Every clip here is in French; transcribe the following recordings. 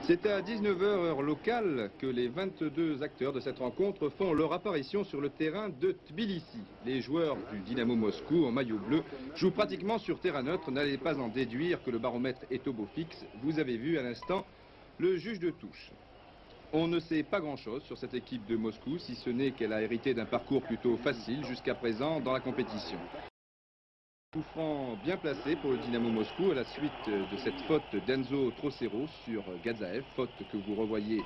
C'est à 19h heure locale que les 22 acteurs de cette rencontre font leur apparition sur le terrain de Tbilissi. Les joueurs du Dynamo Moscou en maillot bleu jouent pratiquement sur terrain neutre. N'allez pas en déduire que le baromètre est au beau fixe. Vous avez vu à l'instant le juge de touche. On ne sait pas grand-chose sur cette équipe de Moscou, si ce n'est qu'elle a hérité d'un parcours plutôt facile jusqu'à présent dans la compétition. Coup franc bien placé pour le Dynamo Moscou à la suite de cette faute d'Enzo Trocero sur Gadzaev, faute que vous revoyez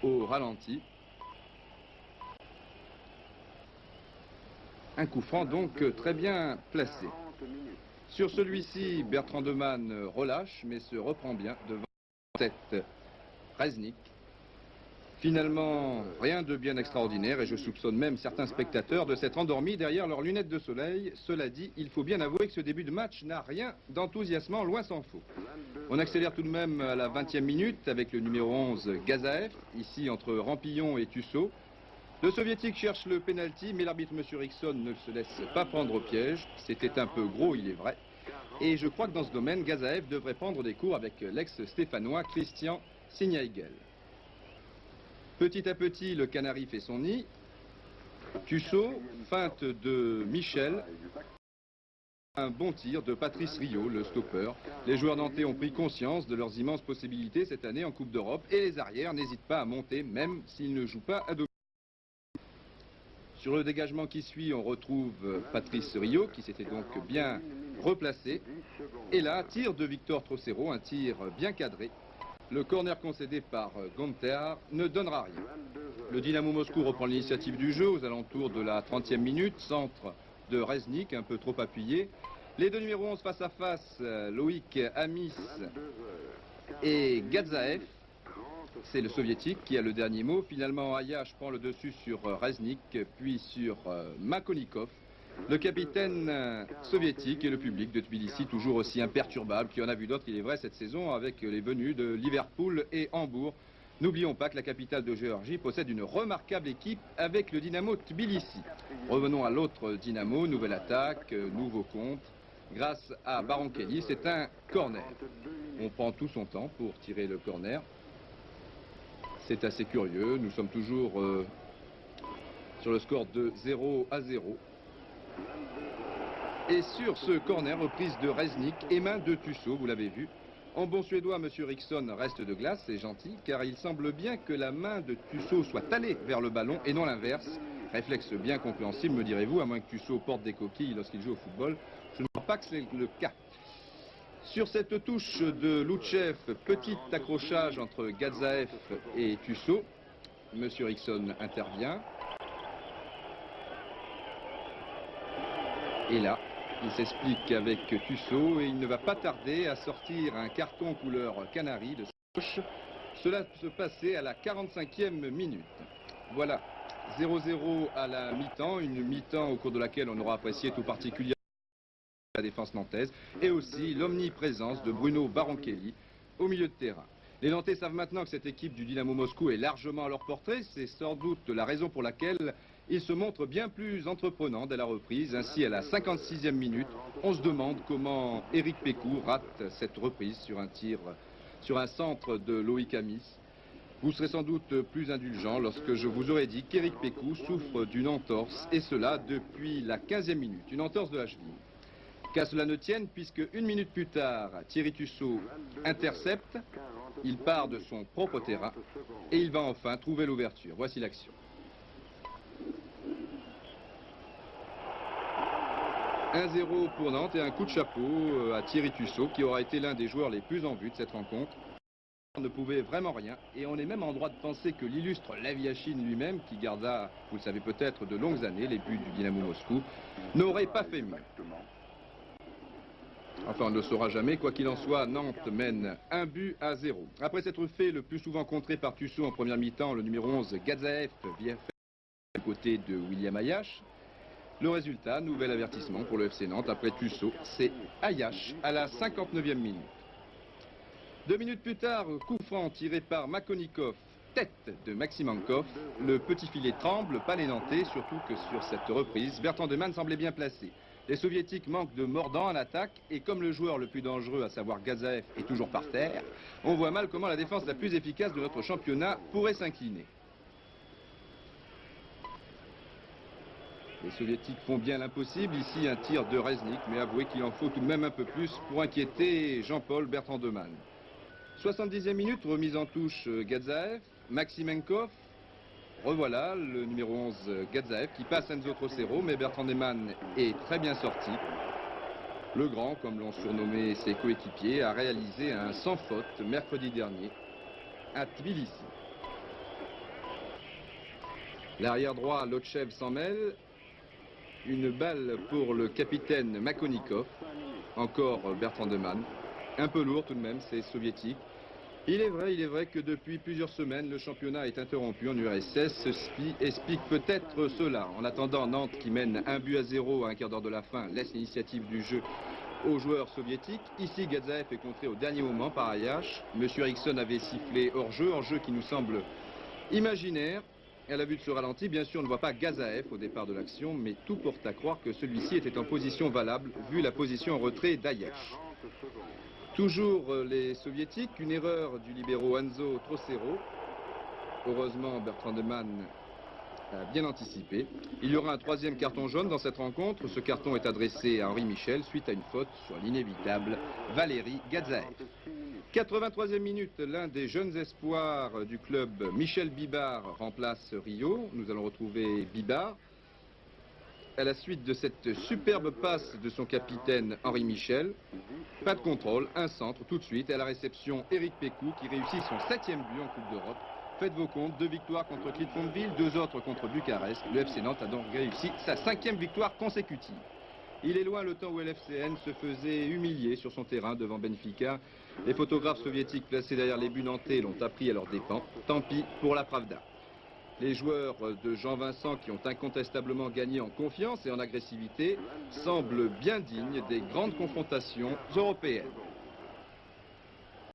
au ralenti. Un coup franc donc très bien placé. Sur celui-ci, Bertrand Demann relâche mais se reprend bien devant cette Reznik. Finalement, rien de bien extraordinaire et je soupçonne même certains spectateurs de s'être endormis derrière leurs lunettes de soleil. Cela dit, il faut bien avouer que ce début de match n'a rien d'enthousiasmant, loin s'en faut. On accélère tout de même à la 20e minute avec le numéro 11 Gadzaev, ici entre Rampillon et Tussaud. Le soviétique cherche le pénalty, mais l'arbitre M. Rickson ne se laisse pas prendre au piège. C'était un peu gros, il est vrai. Et je crois que dans ce domaine, Gadzaev devrait prendre des cours avec l'ex-stéphanois Christian Signaigel. Petit à petit, le Canari fait son nid. Tussaud, feinte de Michel. Un bon tir de Patrice Riot, le stopper. Les joueurs nantais ont pris conscience de leurs immenses possibilités cette année en Coupe d'Europe. Et les arrières n'hésitent pas à monter, même s'ils ne jouent pas à domicile. Sur le dégagement qui suit, on retrouve Patrice Riot, qui s'était donc bien replacé. Et là, tir de Victor Trocero, un tir bien cadré. Le corner concédé par Gonter ne donnera rien. Le Dynamo Moscou reprend l'initiative du jeu aux alentours de la 30e minute. Centre de Reznik, un peu trop appuyé. Les deux numéros 11 face à face, Loïc Amis et Gadzaev. C'est le soviétique qui a le dernier mot. Finalement, Ayash prend le dessus sur Reznik, puis sur Makonikov. Le capitaine soviétique et le public de Tbilissi, toujours aussi imperturbable, qui en a vu d'autres, il est vrai, cette saison, avec les venues de Liverpool et Hambourg. N'oublions pas que la capitale de Géorgie possède une remarquable équipe avec le Dynamo Tbilissi. Revenons à l'autre Dynamo, nouvelle attaque, nouveau compte. Grâce à Barankelli, c'est un corner. On prend tout son temps pour tirer le corner. C'est assez curieux, nous sommes toujours sur le score de 0-0. Et sur ce corner, reprise de Reznik et main de Tussaud, vous l'avez vu. En bon suédois, M. Rickson reste de glace, c'est gentil, car il semble bien que la main de Tussaud soit allée vers le ballon et non l'inverse. Réflexe bien compréhensible, me direz-vous, à moins que Tussaud porte des coquilles lorsqu'il joue au football. Je ne crois pas que c'est le cas. Sur cette touche de Loutchev, petit accrochage entre Gadzaev et Tussaud. M. Rickson intervient. Et là, il s'explique avec Tussaud et il ne va pas tarder à sortir un carton couleur canari de gauche. Cela se passait à la 45e minute. Voilà, 0-0 à la mi-temps, une mi-temps au cours de laquelle on aura apprécié tout particulièrement la défense nantaise et aussi l'omniprésence de Bruno Barankelli au milieu de terrain. Les Nantais savent maintenant que cette équipe du Dynamo Moscou est largement à leur portée. C'est sans doute la raison pour laquelle ils se montrent bien plus entreprenants dès la reprise. Ainsi, à la 56e minute, on se demande comment Éric Pécou rate cette reprise sur un tir, sur un centre de Loïc Amis. Vous serez sans doute plus indulgent lorsque je vous aurai dit qu'Éric Pécou souffre d'une entorse, et cela depuis la 15e minute, une entorse de la cheville. Qu'à cela ne tienne, puisque une minute plus tard, Thierry Tussaud intercepte, il part de son propre terrain et il va enfin trouver l'ouverture. Voici l'action. « 1-0 pour Nantes et un coup de chapeau à Thierry Tussaud qui aura été l'un des joueurs les plus en vue de cette rencontre. On ne pouvait vraiment rien et on est même en droit de penser que l'illustre Lev Yashin lui-même, qui garda, vous le savez peut-être, de longues années les buts du Dynamo Moscou, n'aurait pas fait mieux. Enfin, on ne le saura jamais. Quoi qu'il en soit, Nantes mène 1-0. Après s'être fait le plus souvent contré par Tussaud en première mi-temps, le numéro 11 Gadzaev vient faire à côté de William Ayash. Le résultat, nouvel avertissement pour le FC Nantes. Après Tussaud, c'est Ayash à la 59e minute. 2 minutes plus tard, coup franc tiré par Makonikov, tête de Maximankov. Le petit filet tremble, pas les Nantais, surtout que sur cette reprise, Bertrand Demann semblait bien placé. Les soviétiques manquent de mordant en attaque et comme le joueur le plus dangereux, à savoir Gazaev, est toujours par terre, on voit mal comment la défense la plus efficace de notre championnat pourrait s'incliner. Les soviétiques font bien l'impossible, ici un tir de Reznik, mais avouez qu'il en faut tout de même un peu plus pour inquiéter Jean-Paul Bertrandemann. 70e minute, remise en touche Gazaev, Maximenkov, revoilà le numéro 11 Gazaev qui passe Enzo Trocero, mais Bertrandemann est très bien sorti. Le grand, comme l'ont surnommé ses coéquipiers, a réalisé un sans faute mercredi dernier à Tbilissi. L'arrière droit Lotchev s'en mêle. Une balle pour le capitaine Makonikov. Encore Bertrandemann. Un peu lourd tout de même, c'est soviétique. Il est vrai que depuis plusieurs semaines, le championnat est interrompu en URSS. Ceci explique peut-être cela. En attendant, Nantes, qui mène 1-0 à un quart d'heure de la fin, laisse l'initiative du jeu aux joueurs soviétiques. Ici, Gazaev est contré au dernier moment par Ayash. Monsieur Eriksson avait sifflé hors-jeu qui nous semble imaginaire. À la vue de ce ralenti, bien sûr, on ne voit pas Gazaev au départ de l'action, mais tout porte à croire que celui-ci était en position valable, vu la position en retrait d'Ayash. Toujours les soviétiques, une erreur du libéro Enzo Trocero. Heureusement, Bertrandemann a bien anticipé. Il y aura un troisième carton jaune dans cette rencontre. Ce carton est adressé à Henri Michel suite à une faute sur l'inévitable Valéry Gazaev. 83e minute, l'un des jeunes espoirs du club, Michel Bibard, remplace Rio. Nous allons retrouver Bibard. À la suite de cette superbe passe de son capitaine Henri Michel, pas de contrôle, un centre tout de suite. À la réception, Éric Pécou qui réussit son 7e but en Coupe d'Europe. Faites vos comptes, 2 victoires contre Clermont-Ferrand, 2 autres contre Bucarest. Le FC Nantes a donc réussi sa 5e victoire consécutive. Il est loin le temps où l'FCN se faisait humilier sur son terrain devant Benfica. Les photographes soviétiques placés derrière les buts nantais l'ont appris à leurs dépens. Tant pis pour la Pravda. Les joueurs de Jean Vincent, qui ont incontestablement gagné en confiance et en agressivité, semblent bien dignes des grandes confrontations européennes.